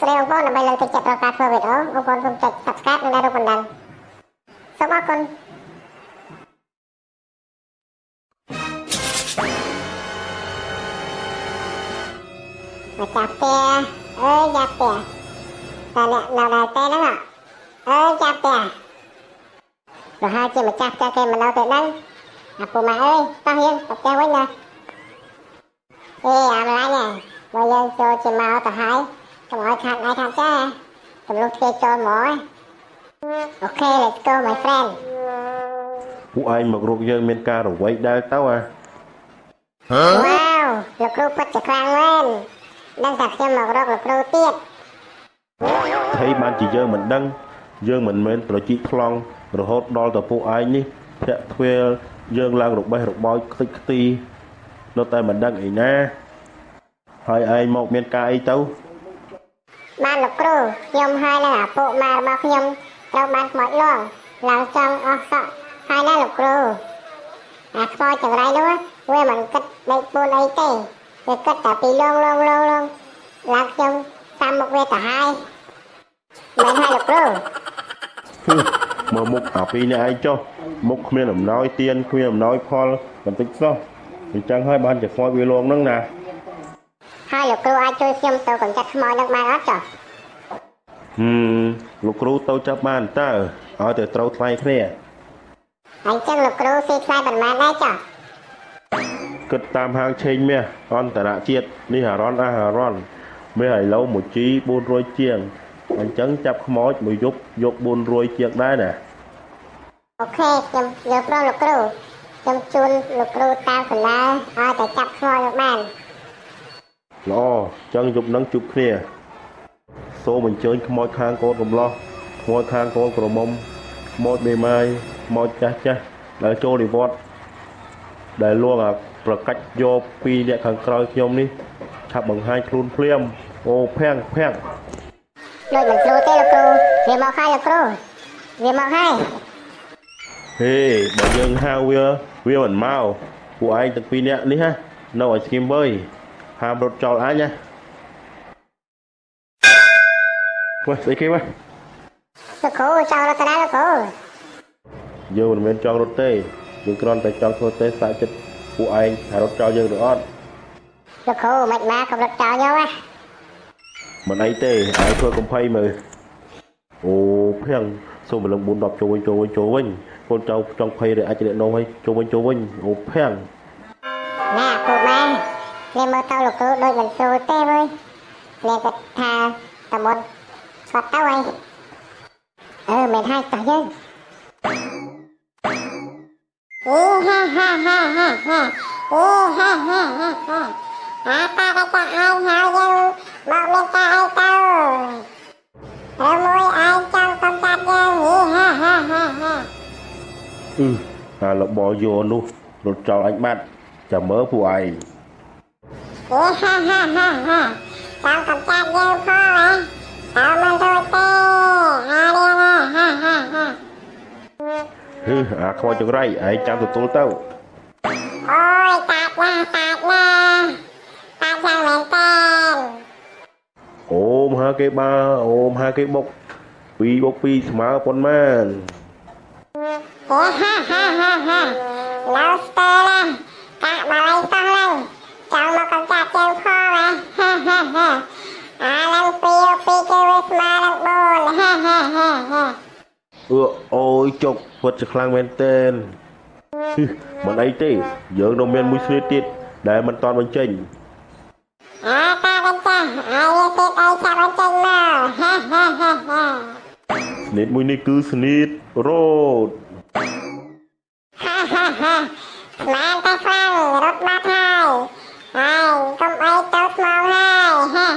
ស្រីបងប្អូនដើម្បីលើកទឹកចិត្តដល់ការធ្វើវីដេអូបងប្អូនសូមចុច Subscribe និងរូបបណ្ដឹងសូមអរគុណមកចាប់ផ្ទះអើយចាប់ផ្ទះតែអ្នកនៅដល់ទេហ្នឹងអើយចាប់ផ្ទះប្រហែលជាម្ចាស់ផ្ទះគេមិននៅទេហ្នឹងអាពូម៉ែអើយតោះយើងទៅផ្ទះវិញណាអាម្លាញ់ហ៎បើយើងចូលជាមកទៅហើយកុំឲ្យខាតដៃខាតចាទម្លុះទ្វារចូលហ្មងអូខេ let's go my friend ពួកឯងមករកយើងមានការរវៃដែរទៅហ៎ វ៉ាវលោកគ្រូពិតជាខ្លាំងមែនដឹងតែខ្ញុំមករកលោកគ្រូទៀតថៃបានជាយើងមិនដឹងយើងមិនមែនប្រជីកខ្លងរហូតដល់ទៅពួកឯងនេះធាក់ធ្វេលយើងឡើងរបេះរបោចខ្ទេចខ្ទីនៅតែមិនដឹងអីណាហើយឯងមកមានការអីទៅបានលោកគ្រូខ្ញុំហើយនឹងអាពួកម៉ែរបស់ខ្ញុំត្រូវបានខ្មោចលងឡើងចង់អស់សក់ហើយណាលោកគ្រូអាខ្មោចចង្រៃនោះវាមិនគិតដេកពួនអីទេវាគិតតែពីលងឡើងខ្ញុំតាមមុខវាទៅហើយមិនហើយលោកគ្រូមើលមុខអាពីរនេះឯងចុះមុខគ្មានអំណោយទៀនគ្មានអំណោយផលបន្តិចសោះអញ្ចឹងហើយបានជាខ្មោចវាលងហ្នឹងណាហើយលោកគ្រូអាចជួយខ្ញុំទៅកម្ចាត់ខ្មោចនឹងបានអត់ចុះលោកគ្រូទៅចាប់បានតើឲ្យតែត្រូវថ្លៃគ្នាអញ្ចឹងលោកគ្រូស៊ីថ្លៃប៉ុន្មានដែរចុះគិតតាមហាងឆេងមាសអន្តរជាតិនេះអារ៉នមាសឥឡូវមួយជី400ជាងអញ្ចឹងចាប់ខ្មោចមួយយប់យក400ជាងដែរណាអូខេខ្ញុំយល់ព្រមលោកគ្រូខ្ញុំជូនលោកគ្រូតាមសាលាឲ្យតែចាប់ខ្មោចមកបានល្អចឹងយប់នឹងជួបគ្នាសូមអញ្ជើញខ្មោចខាងកូនកំឡោះខ្មោចខាងកូនក្រមុំខ្មោចមេម៉ាយខ្មោចចាស់ដែលចូលនិវត្តន៍ដែលលួងអាប្រកាច់យកពីរអ្នកខាងក្រោយខ្ញុំនេះឆាប់បង្ហាញខ្លួនភ្លាមអូភាំងដូចមិនស្រួលទេលោកគ្រូវាមកហើយលោកគ្រូវាមកហើយហេបើយើងហៅវាមិនមកពួកឯងទាំងពីរនាក់នេះណានៅឲ្យស្ងៀមវើយហាមរត់ចោលអញណាវ៉ាស្អីគេវ៉ាលោកគ្រូចង់រត់ទៅណាលោកគ្រូយើងមិនមែនចង់រត់ទេយើងគ្រាន់តែចង់ធ្វើទេសាកចិត្តពួកឯងថារត់ចោលយើងឬអត់លោកគ្រូមិនមកកំរត់ចោលយើងណាមិនអីទេឯងធ្វើកំភៃមើលអូភាំងសូមបលឹង4 10ចូលវិញកូនចៅចង់ភ័យឬអាចរកនោះឲ្យចូលវិញអូភាំងណាពូម៉ែនេះមើលទៅលោកគ្រូដូចមិនស្រួលទេវើយអ្នកគិតថាតមុនស្គាត់ទៅហើយមិនហើយតោះយើងអូហាអូហាអាតាក៏ចាក់ឲ្យហើយយើងមកមានការអីទៅហើយមួយឯងចង់កំចាត់យើងអាលបយោនោះរត់ចោលអញបាត់ចាំមើលពួកឯងចង់កំចាត់យើងផងតើមិនរួចទេអាអាខ្មោចចង្រៃឯងចាំទទួលទៅអូយតាច់ណាតាច់យ៉ាងមែនទេអូមហាគេបាអូមហាគេបុក2 + 2 ស្មើប៉ុន្មានឡូស្ទើឡាកាក់មកលេងតោះឡើងចង់មកកំចាត់យើងផងអាឡើង2 + 2គេវាស្មើនឹង4អូយចុកពិតជាខ្លាំងមែនទែនមិនអីទេយើងនៅមានមួយស្នេហ៍ទៀតដែលមិនតន់បញ្ចេញតាបញ្ចាអាយទៀតអីចាប់បញ្ចេញមកស្នេហ៍មួយនេះគឺស្នេហ៍រ៉ូតស្មានតែខ្លាំងរត់បាត់ហើយកុំអីទៅស្មោហើយ